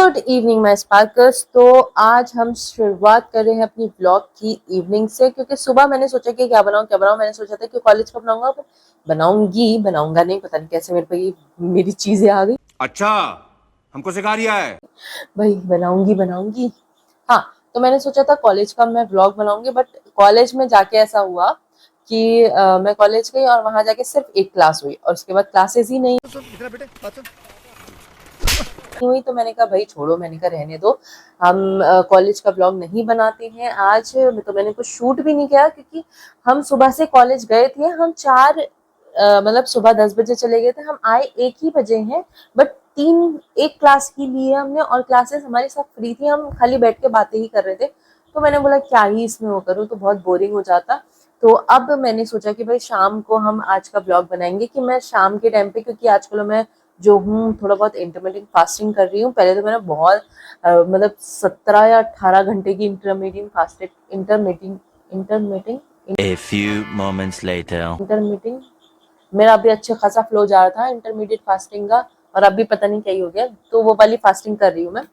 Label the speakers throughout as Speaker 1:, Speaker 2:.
Speaker 1: Good evening my स्पार्कर्स। तो आज हम शुरुआत कर रहे हैं अपनी ब्लॉग की इवनिंग से, क्योंकि सुबह मैंने सोचा कि क्या बनाऊं। मैंने सोचा था कि कॉलेज का बनाऊंगा, पर बनाऊंगा नहीं, पता नहीं कैसे मेरे पे ये मेरी चीजें आ गई।
Speaker 2: अच्छा, हमको सिखा रिया है।
Speaker 1: भाई बनाऊंगी। हाँ, तो मैंने सोचा था कॉलेज का मैं ब्लॉग बनाऊंगी, बट कॉलेज में जाके ऐसा हुआ कि मैं कॉलेज गई और वहां जाके सिर्फ एक क्लास हुई और उसके बाद क्लासेस ही नहीं हुई। तो मैंने कहा भाई छोड़ो, मैंने कहा रहने दो, हम कॉलेज का ब्लॉग नहीं बनाते हैं आज। तो मैंने कुछ शूट भी नहीं किया, क्योंकि हम सुबह से कॉलेज गए थे। हम मतलब सुबह 10 बजे चले गए थे, हम आए 1 ही बजे हैं। बट एक क्लास की ली है हमने और क्लासेस हमारी सब फ्री थी, हम खाली बैठ के बातें ही कर रहे थे। तो मैंने बोला क्या ही इसमें वो करूँ, तो बहुत बोरिंग हो जाता। तो अब मैंने सोचा कि भाई शाम को हम आज का ब्लॉग बनाएंगे, कि मैं शाम के टाइम पे, क्योंकि आजकल मैं जो हूँ थोड़ा बहुत इंटरमीडिएट फास्टिंग कर रही हूँ। पहले तो मैंने बहुत मतलब 17 या 18 घंटे की
Speaker 3: A few moments later.
Speaker 1: Intermediate मेरा अभी अच्छा खासा फ्लो जा रहा था इंटरमीडिएट फास्टिंग का, और अभी पता नहीं क्या ही हो गया। तो वो वाली फास्टिंग कर रही हूँ मैं।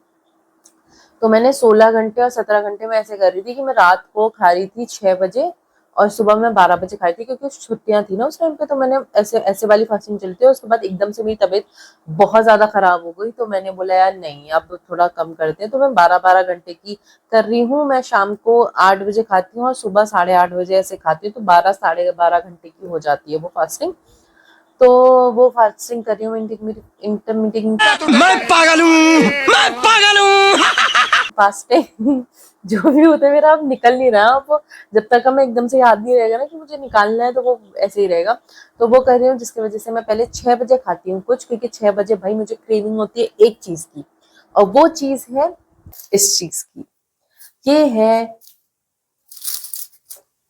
Speaker 1: तो मैंने 16 घंटे और 17 घंटे में ऐसे कर रही थी कि मैं रात को खा रही थी 6 बजे और सुबह में 12 बजे खाई थी, क्योंकि छुट्टियां थी ना उस टाइम पे। तो मैंने ऐसे ऐसे वाली फास्टिंग चलती है। उसके बाद एकदम से मेरी तबीयत बहुत ज्यादा खराब हो गई, तो मैंने बोला यार नहीं, अब थोड़ा कम करते हैं। तो मैं 12-12 घंटे की कर रही हूँ। मैं शाम को 8 बजे खाती हूँ और सुबह 8:30 बजे ऐसे खाती हूँ। तो 12-12.5 घंटे की हो जाती है वो फास्टिंग। तो वो फास्टिंग कर रही हूँ इंटरमीडिएट फास्टिंग जो भी होता है मेरा अब निकल नहीं रहा। अब जब तक हमें एकदम से याद नहीं रहेगा ना कि मुझे निकालना है, तो वो ऐसे ही रहेगा। तो वो कर रही हूँ, जिसकी वजह से मैं पहले 6 बजे खाती हूँ कुछ, क्योंकि 6 बजे भाई मुझे क्रेविंग होती है एक चीज की, और वो चीज है इस चीज की। ये है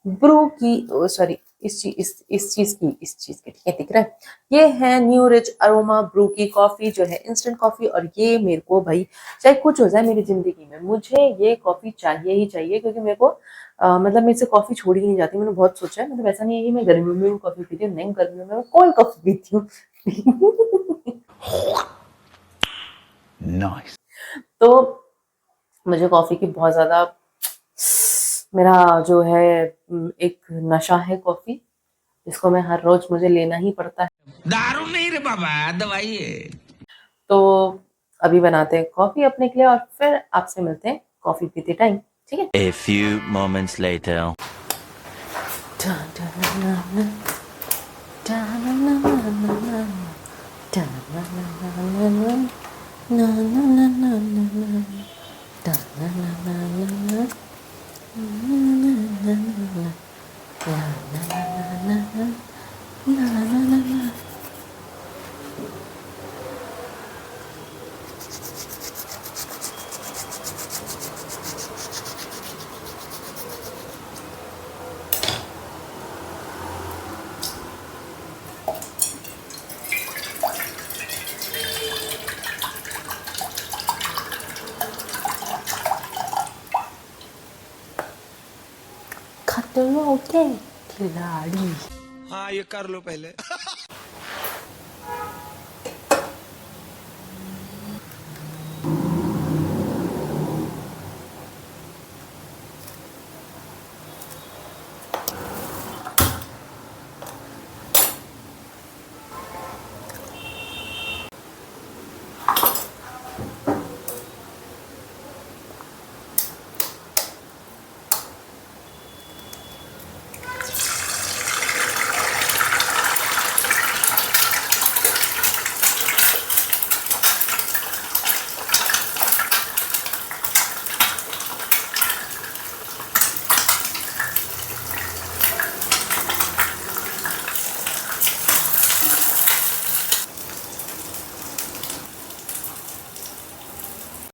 Speaker 1: ब्रू की, सॉरी, इस चीज की, ठीक है, दिख रहा है। ये है न्यू रिच अरोमा ब्रू की कॉफी, जो है इंस्टेंट कॉफी। और ये मेरे को भाई चाहे कुछ हो जाए मेरी जिंदगी में, मुझे ये कॉफी चाहिए ही चाहिए, क्योंकि मेरे को मतलब मेरे से कॉफी छोड़ी ही नहीं जाती। मैंने बहुत सोचा है, मतलब ऐसा नहीं है कि मैं गर्मियों में भी कॉफी पीती हूँ, नहीं, गर्मियों में मैं कोल्ड कॉफी पीती हूँ।
Speaker 2: नाइस।
Speaker 1: तो मुझे कॉफी की बहुत ज्यादा, मेरा जो है एक नशा है कॉफी, जिसको मैं हर रोज मुझे लेना ही पड़ता है।
Speaker 3: दारू नहीं रे बाबा, दवाई है।
Speaker 1: तो अभी बनाते हैं कॉफी अपने के लिए और फिर आपसे मिलते हैं कॉफी पीते टाइम, ठीक है।
Speaker 3: A few moments later.
Speaker 1: खतरों के खिलाड़ी।
Speaker 2: हाँ, ये कर लो पहले।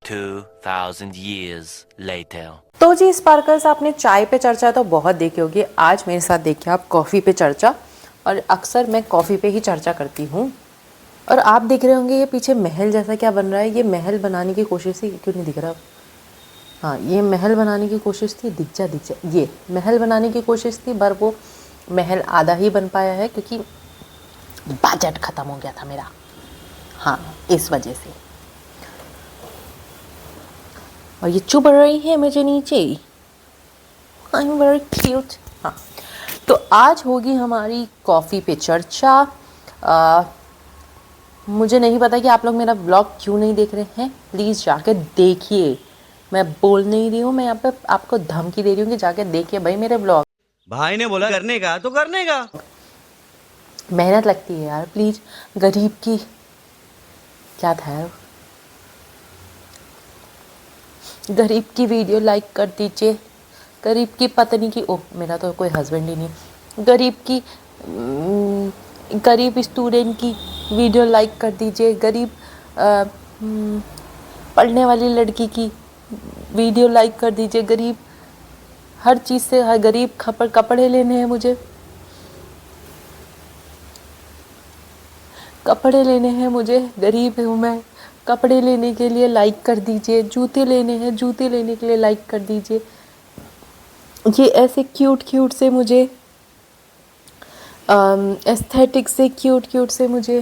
Speaker 3: Two 2,000 years later.
Speaker 1: तो जी स्पार्कर्स, आपने चाय पे चर्चा तो बहुत देखी होगी, आज मेरे साथ देखिए आप कॉफ़ी पे चर्चा। और अक्सर मैं कॉफ़ी पे ही चर्चा करती हूँ। और आप देख रहे होंगे ये पीछे महल जैसा क्या बन रहा है। ये महल बनाने की कोशिश थी, क्यों नहीं दिख रहा? हाँ, ये महल बनाने की कोशिश थी, दिख जा। ये महल बनाने की कोशिश थी, पर वो महल आधा ही बन पाया है, क्योंकि बजट ख़त्म हो गया था मेरा। हाँ, इस वजह से। और ये चुभ रही है मुझे नीचे। I am very cute. हाँ, तो आज होगी हमारी कॉफ़ी पे चर्चा। मुझे नहीं पता कि आप लोग मेरा ब्लॉग क्यों नहीं देख रहे हैं, प्लीज़ जाके देखिए। मैं बोल नहीं रही हूँ, मैं यहाँ पे आपको धमकी दे रही हूँ कि जाके देखिए भाई मेरे ब्लॉग।
Speaker 4: भाई ने बोला करने का तो करने का।
Speaker 1: मेहनत लगती है यार, प्लीज़। गरीब की क्या था यार, गरीब की वीडियो लाइक कर दीजिए। गरीब की पत्नी की, ओह मेरा तो कोई हस्बैंड ही नहीं, गरीब की गरीब स्टूडेंट की वीडियो लाइक कर दीजिए। गरीब पढ़ने वाली लड़की की वीडियो लाइक कर दीजिए। गरीब हर चीज़ से, हर गरीब कपड़े लेने हैं मुझे, कपड़े लेने हैं मुझे, गरीब हूँ मैं। कपड़े लेने के लिए लाइक कर दीजिए। जूते लेने हैं, जूते लेने के लिए लाइक कर दीजिए। ये ऐसे क्यूट क्यूट से मुझे एस्थेटिक से क्यूट क्यूट से मुझे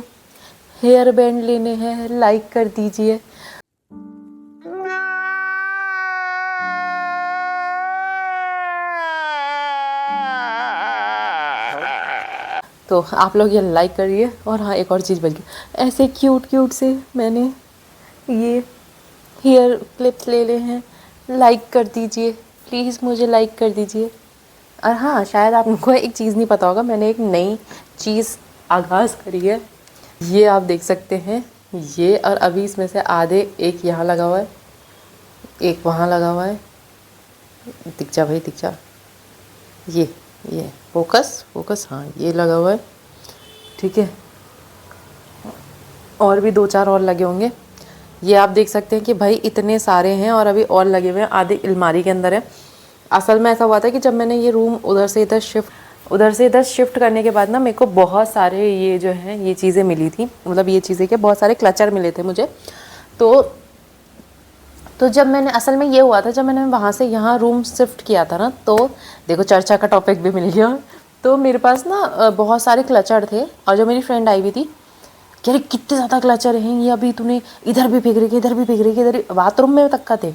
Speaker 1: हेयर बैंड लेने हैं, लाइक कर दीजिए। तो आप लोग ये लाइक करिए। और हाँ, एक और चीज़ बल्कि ऐसे क्यूट क्यूट से मैंने ये हेयर क्लिप्स ले ले हैं, लाइक कर दीजिए प्लीज़, मुझे लाइक कर दीजिए। और हाँ, शायद आपको एक चीज़ नहीं पता होगा, मैंने एक नई चीज़ आगाज़ करी है। ये आप देख सकते हैं, ये, और अभी इसमें से आधे, एक यहाँ लगा हुआ है, एक वहाँ लगा हुआ है। दिख जा भाई, दिख जा। ये फोकस, हाँ ये लगा हुआ है, ठीक है। और भी 2-4 और लगे होंगे। ये आप देख सकते हैं कि भाई इतने सारे हैं और अभी और लगे हुए हैं, आधे अलमारी के अंदर है। असल में ऐसा हुआ था कि जब मैंने ये रूम उधर से इधर शिफ्ट करने के बाद ना, मेरे को बहुत सारे ये जो हैं ये चीज़ें मिली थी, मतलब ये चीज़ें के बहुत सारे क्लचर मिले थे मुझे। तो जब मैंने, असल में ये हुआ था जब मैंने वहाँ से यहाँ रूम शिफ्ट किया था ना, तो देखो चर्चा का टॉपिक भी मिल गया। तो मेरे पास ना बहुत सारे क्लचर थे, और जो मेरी फ्रेंड आई हुई थी, कह रही कितने ज़्यादा क्लचर हैं ये, अभी तूने इधर भी फेंक रखे, इधर भी फेंक रखे, इधर बाथरूम में तक का थे,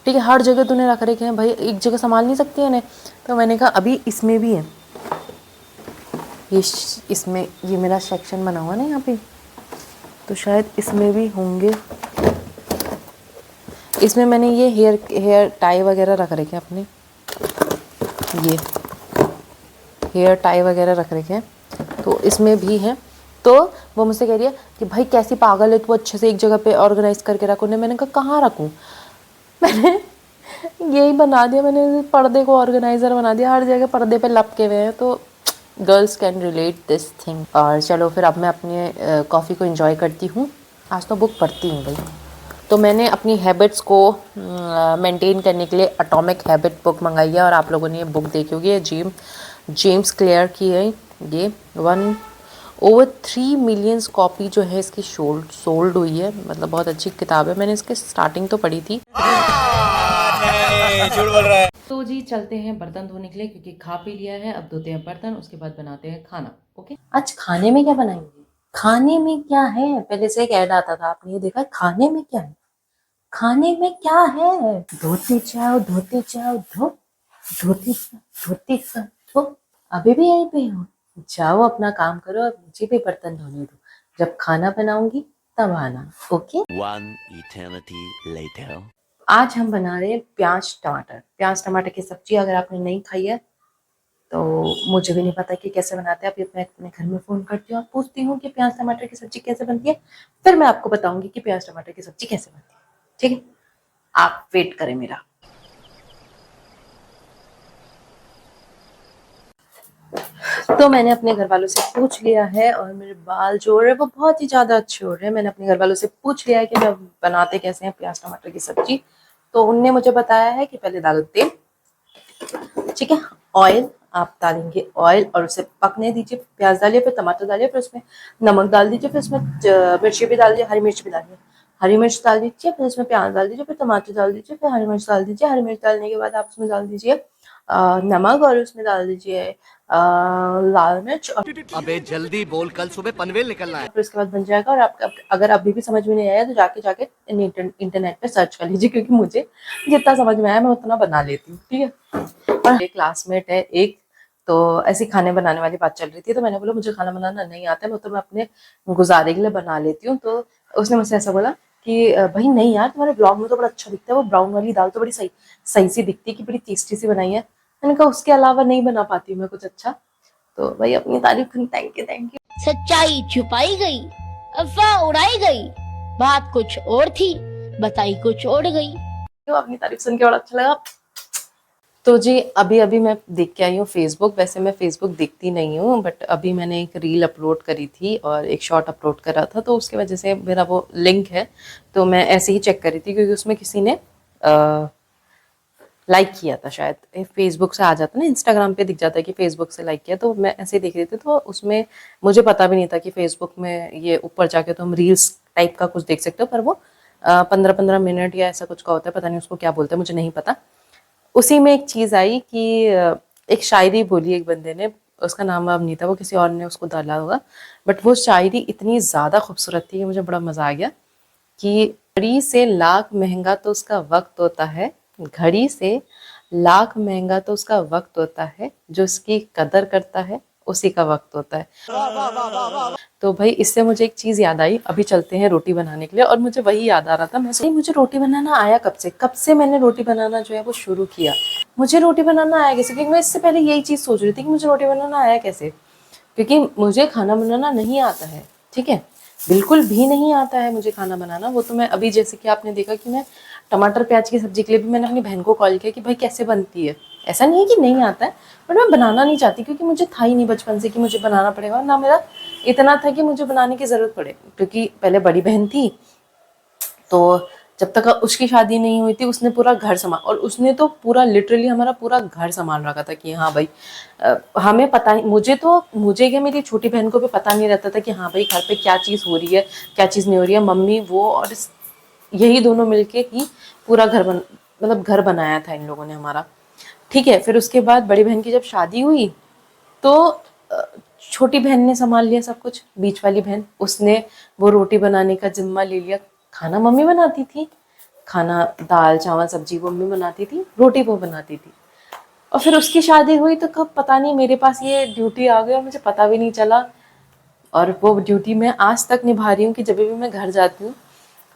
Speaker 1: ठीक है, हर जगह तूने रख रखे हैं भाई, एक जगह संभाल नहीं सकती है ना। तो मैंने कहा अभी इसमें भी है, इसमें ये मेरा सेक्शन बना हुआ ना यहाँ पे, तो शायद इसमें भी होंगे। इसमें मैंने ये हेयर टाई वगैरह रख रखे हैं अपने, ये हेयर टाई वगैरह रख रखे हैं, तो इसमें भी हैं। तो वो मुझसे कह रही है कि भाई कैसी पागल है तू, अच्छे से एक जगह पे ऑर्गेनाइज करके रखो ने। मैंने कहा कहाँ रखूँ, मैंने यही बना दिया, मैंने पर्दे को ऑर्गेनाइज़र बना दिया, हर जगह पर्दे पे लपके हुए हैं। तो girls can relate this thing. और चलो फिर अब मैं अपने कॉफ़ी को एंजॉय करती हूँ। आज तो बुक पढ़ती हूँ भाई। तो मैंने अपनी हैबिट्स को मेंटेन करने के लिए एटॉमिक हैबिट बुक मंगाई है, और आप लोगों ने ये बुक देखी होगी, जेम्स क्लियर की है ये। over 3 मिलियन कॉपी जो है इसकी सोल्ड हुई है, मतलब बहुत अच्छी किताब है। मैंने इसकी स्टार्टिंग तो पढ़ी थी।
Speaker 4: झूठ बोल रहा है।
Speaker 1: तो जी चलते हैं बर्तन धोने के लिए, क्योंकि खा पी लिया है, अब धोते हैं बर्तन, उसके बाद बनाते हैं खाना। ओके, आज खाने में क्या बनाएंगे? खाने में क्या है, पहले से एक ऐड आता था, आपने ये देखा खाने में क्या है? खाने में क्या है? धोती जाओ धोती जाओ, धोती धो। अभी भी यहीं पे हो, जाओ अपना काम करो, और मुझे भी बर्तन धोने दो, जब खाना बनाऊंगी तब आना। ओके।
Speaker 3: One eternity later.
Speaker 1: आज हम बना रहे हैं प्याज टमाटर की सब्जी। अगर आपने नहीं खाई है तो मुझे भी नहीं पता कि कैसे बनाते हैं। अभी मैं अपने घर में फ़ोन करती हूँ और पूछती हूँ कि प्याज टमाटर की सब्जी कैसे बनती है, फिर मैं आपको बताऊंगी कि प्याज टमाटर की सब्जी कैसे बनती है। ठीक है, आप वेट करें मेरा। तो मैंने अपने घर वालों से पूछ लिया है, और मेरे बाल जो हो रहे हैं वो बहुत ही ज़्यादा अच्छे हो रहे हैं। मैंने अपने घर वालों से पूछ लिया है कि मैं बनाते कैसे हैं प्याज टमाटर की सब्जी। तो उनने मुझे बताया है कि पहले डालो तेल, ठीक है, ऑयल आप डालेंगे ऑयल, और उसे पकने दीजिए। प्याज डालिए, फिर टमाटर डालिए, फिर उसमें नमक डाल दीजिए, फिर उसमें मिर्ची भी डाल दीजिए, हरी मिर्च भी डालिए, हरी मिर्च डाल दीजिए, फिर उसमें प्याज डाल दीजिए, फिर टमाटर डाल दीजिए, फिर हरी मिर्च डाल दीजिए। हरी मिर्च डालने के बाद आप उसमें डाल दीजिए नमक, और उसमें डाल दीजिए लाल मिर्च और
Speaker 4: अबे जल्दी बोल, कल सुबह पनवेल निकलना है।
Speaker 1: फिर उसके बाद बन जाएगा। और आप अगर अभी भी समझ में नहीं आया तो जाके जाके इंटरनेट पे सर्च कर लीजिए, क्योंकि मुझे जितना समझ में आया मैं उतना बना लेती हूँ, ठीक है। और एक क्लासमेट है एक, तो ऐसी खाने बनाने वाली बात चल रही थी, तो मैंने बोला मुझे खाना बनाना नहीं आता है, तो मैं अपने गुजारे के लिए बना लेती हूँ। तो उसने मुझसे ऐसा बोला कि भाई नहीं यार, तुम्हारे ब्लॉग में तो बड़ा अच्छा दिखता है, वो ब्राउन वाली दाल तो बड़ी सही सही सी दिखती है, कि बड़ी टेस्टी सी बनाई है। मैंने कहा उसके अलावा नहीं बना पाती हूँ मैं कुछ अच्छा। तो भाई अपनी तारीफ करनी, थैंक यू थैंक यू।
Speaker 5: सच्चाई छुपाई गई, अफवाह उड़ाई गई, बात कुछ और थी, बताई कुछ और गई।
Speaker 1: अपनी तारीफ सुन के बड़ा अच्छा लगा। तो जी अभी अभी मैं देख के आई हूँ फेसबुक। वैसे मैं फेसबुक देखती नहीं हूँ, बट अभी मैंने एक रील अपलोड करी थी और एक शॉर्ट अपलोड करा था, तो उसकी वजह से मेरा वो लिंक है, तो मैं ऐसे ही चेक करी थी, क्योंकि उसमें किसी ने लाइक किया था शायद। फेसबुक से आ जाता ना, इंस्टाग्राम पे दिख जाता है कि फेसबुक से लाइक किया, तो मैं ऐसे ही देख रही थी। तो उसमें मुझे पता भी नहीं था कि फेसबुक में ये ऊपर जाके तो हम रील्स टाइप का कुछ देख सकते हो, पर वो 15-15 मिनट या ऐसा कुछ का होता है, पता नहीं उसको क्या बोलते हैं, मुझे नहीं पता। उसी में एक चीज़ आई कि एक शायरी बोली एक बंदे ने, उसका नाम अब नहीं था, वो किसी और ने उसको डाला होगा, बट वो शायरी इतनी ज़्यादा खूबसूरत थी कि मुझे बड़ा मज़ा आ गया कि घड़ी से लाख महंगा तो उसका वक्त होता है, घड़ी से लाख महंगा तो उसका वक्त होता है, जो उसकी कदर करता है उसी का वक्त होता है। तो भाई इससे मुझे एक चीज़ याद आई, अभी चलते हैं रोटी बनाने के लिए। और मुझे वही याद आ रहा था, मुझे रोटी बनाना आया कब से मैंने रोटी बनाना जो है वो शुरू किया। मुझे रोटी बनाना आया कैसे, क्योंकि मैं इससे पहले यही चीज़ सोच रही थी कि मुझे रोटी बनाना आया कैसे, क्योंकि मुझे खाना बनाना नहीं आता है, ठीक है, बिल्कुल भी नहीं आता है मुझे खाना बनाना। वो तो मैं अभी, जैसे कि आपने देखा कि मैं टमाटर प्याज की सब्जी के लिए भी मैंने अपनी बहन को कॉल किया कि भाई कैसे बनती है। ऐसा नहीं है कि नहीं आता है, बट मैं बनाना नहीं चाहती, क्योंकि मुझे था ही नहीं बचपन से कि मुझे बनाना पड़ेगा, ना मेरा इतना था कि मुझे बनाने की ज़रूरत पड़े। क्योंकि पहले बड़ी बहन थी, तो जब तक उसकी शादी नहीं हुई थी उसने पूरा घर संभाल, और उसने तो पूरा लिटरली हमारा पूरा घर संभाल रखा था कि हाँ भाई हमें पता ही, मुझे क्या, मेरी छोटी बहन को भी पता नहीं रहता था कि हाँ भाई घर पे क्या चीज़ हो रही है क्या चीज़ नहीं हो रही है। मम्मी वो और यही दोनों मिलके ही पूरा मतलब घर बनाया था इन लोगों ने हमारा, ठीक है। फिर उसके बाद बड़ी बहन की जब शादी हुई तो छोटी बहन ने संभाल लिया सब कुछ, बीच वाली बहन, उसने वो रोटी बनाने का जिम्मा ले लिया। खाना मम्मी बनाती थी, खाना दाल चावल सब्जी वो मम्मी बनाती थी, रोटी वो बनाती थी। और फिर उसकी शादी हुई तो कब पता नहीं मेरे पास ये ड्यूटी आ गई और मुझे पता भी नहीं चला। और वो ड्यूटी मैं आज तक निभा रही हूँ कि जब भी मैं घर जाती हूँ,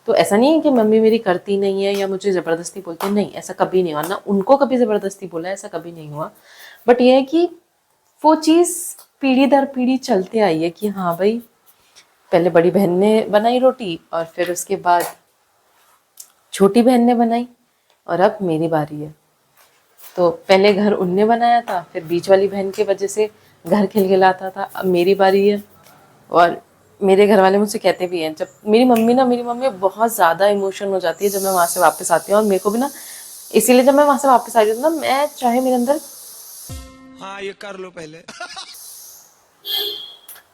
Speaker 1: तो ऐसा नहीं है कि मम्मी मेरी करती नहीं है या मुझे ज़बरदस्ती बोलती है, नहीं ऐसा कभी नहीं हुआ, ना उनको कभी ज़बरदस्ती बोला, ऐसा कभी नहीं हुआ। बट ये है कि वो चीज़ पीढ़ी दर पीढ़ी चलते आई है कि हाँ भाई पहले बड़ी बहन ने बनाई रोटी और फिर उसके बाद छोटी बहन ने बनाई और अब मेरी बारी है। तो पहले घर उनने बनाया था, फिर बीच वाली बहन की वजह से घर खिलखिलाता था, अब मेरी बारी है। और मेरे घर वाले मुझसे कहते भी हैं, जब मेरी मम्मी बहुत ज़्यादा इमोशन हो जाती है जब मैं वहाँ से वापस आती हूँ, और मेरे को भी ना, इसीलिए जब मैं वहाँ से वापस आ रही हूँ ना, मैं चाहे मेरे अंदर
Speaker 2: हाँ ये कर लो पहले।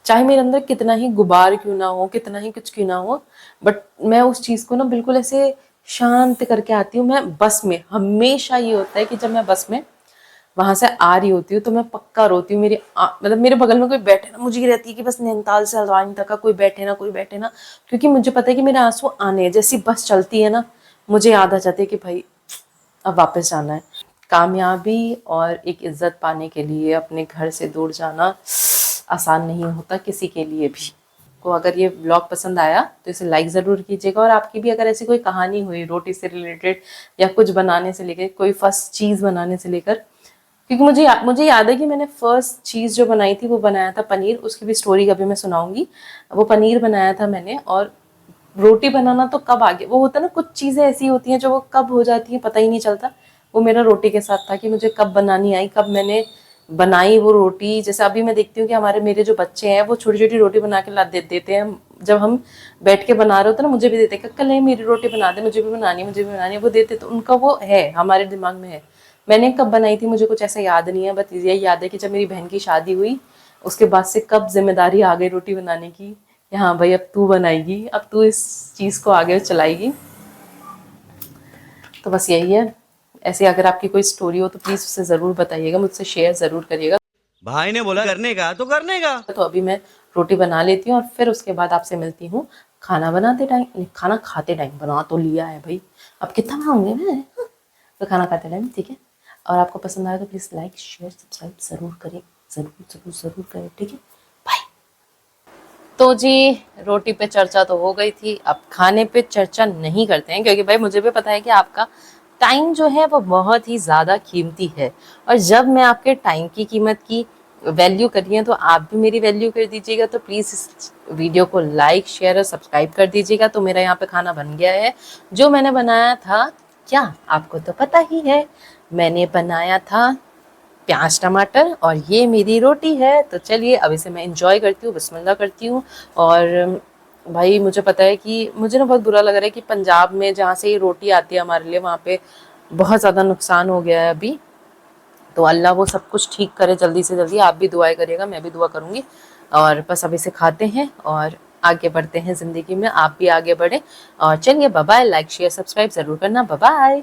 Speaker 1: चाहे मेरे अंदर कितना ही गुबार क्यों ना हो, कितना ही कुछ क्यों ना हो, बट मैं उस चीज़ को ना बिल्कुल ऐसे शांत करके आती हूँ। मैं बस में हमेशा ये होता है कि जब मैं बस में वहां से आ रही होती हूँ तो मैं पक्का रोती हूँ। मतलब मेरे बगल में कोई बैठे ना, मुझे ये रहती है कि बस नैनीताल से हल्द्वानी तक का कोई बैठे ना, क्योंकि मुझे पता है कि मेरे आंसू आने हैं। जैसी बस चलती है ना, मुझे याद आ जाती है कि भाई अब वापस जाना है। कामयाबी और एक इज्जत पाने के लिए अपने घर से दूर जाना आसान नहीं होता किसी के लिए भी। को अगर ये ब्लॉग पसंद आया तो इसे लाइक ज़रूर कीजिएगा, और आपकी भी अगर ऐसी कोई कहानी हुई रोटी से रिलेटेड या कुछ बनाने से लेकर, कोई फर्स्ट चीज़ बनाने से लेकर, क्योंकि मुझे याद है कि मैंने फर्स्ट चीज़ जो बनाई थी वो बनाया था पनीर। उसकी भी स्टोरी कभी मैं सुनाऊंगी। वो पनीर बनाया था मैंने, और रोटी बनाना तो कब आ गया, वो होता है ना कुछ चीज़ें ऐसी होती हैं जो वो कब हो जाती हैं पता ही नहीं चलता। वो मेरा रोटी के साथ था कि मुझे कब बनानी आई, कब मैंने बनाई वो रोटी। जैसे अभी मैं देखती हूँ कि मेरे जो बच्चे हैं वो छोटी छोटी रोटी बना के ला देते हैं, जब हम बैठ के बना रहे होते हैं ना, मुझे भी देते हैं कल मेरी रोटी बना दे, मुझे भी बनानी है, मुझे भी बनानी है, वो देते। तो उनका वो है, हमारे दिमाग में है। मैंने कब बनाई थी मुझे कुछ ऐसा याद नहीं है, बस यही याद है कि जब मेरी बहन की शादी हुई उसके बाद से कब जिम्मेदारी आ गई रोटी बनाने की, कि हाँ भाई अब तू बनाएगी, अब तू इस चीज़ को आगे चलाएगी। तो बस यही है। ऐसे अगर आपकी कोई स्टोरी हो तो प्लीज़ उसे ज़रूर बताइएगा, मुझसे शेयर ज़रूर करिएगा।
Speaker 4: भाई ने बोला करने का तो करने का।
Speaker 1: तो अभी मैं रोटी बना लेती हूँ और फिर उसके बाद आपसे मिलती हूँ खाना बनाते टाइम, खाना खाते टाइम। बना तो लिया है भाई, अब कितना बनाऊंगी मैं, तो खाना खाते टाइम, ठीक है। और आपको पसंद आया तो प्लीज़ लाइक शेयर सब्सक्राइब ज़रूर करें, ज़रूर करें, ठीक है। बाय। तो जी रोटी पे चर्चा तो हो गई थी, अब खाने पे चर्चा नहीं करते हैं, क्योंकि भाई मुझे भी पता है कि आपका टाइम जो है वो बहुत ही ज़्यादा कीमती है। और जब मैं आपके टाइम की कीमत की वैल्यू कर रही हूँ तो आप भी मेरी वैल्यू कर दीजिएगा। तो प्लीज़ इस वीडियो को लाइक शेयर और सब्सक्राइब कर दीजिएगा। तो मेरा यहाँ पे खाना बन गया है, जो मैंने बनाया था क्या आपको तो पता ही है, मैंने बनाया था प्याज टमाटर और ये मेरी रोटी है। तो चलिए अब इसे मैं इंजॉय करती हूँ, बिस्मिल्लाह करती हूँ। और भाई मुझे पता है कि मुझे ना बहुत बुरा लग रहा है कि पंजाब में जहाँ से ये रोटी आती है हमारे लिए, वहाँ पे बहुत ज़्यादा नुकसान हो गया है अभी। तो अल्लाह वो सब कुछ ठीक करे जल्दी से जल्दी। आप भी दुआएं करिएगा, मैं भी दुआ करूँगी। और बस अब इसे खाते हैं और आगे बढ़ते हैं ज़िंदगी में, आप भी आगे बढ़ें। और चलिए bye bye, like share subscribe ज़रूर करना, बाय बाय।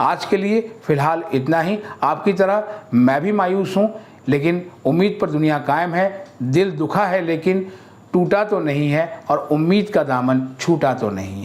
Speaker 6: आज के लिए फ़िलहाल इतना ही। आपकी तरह मैं भी मायूस हूँ, लेकिन उम्मीद पर दुनिया कायम है। दिल दुखा है लेकिन टूटा तो नहीं है, और उम्मीद का दामन छूटा तो नहीं है।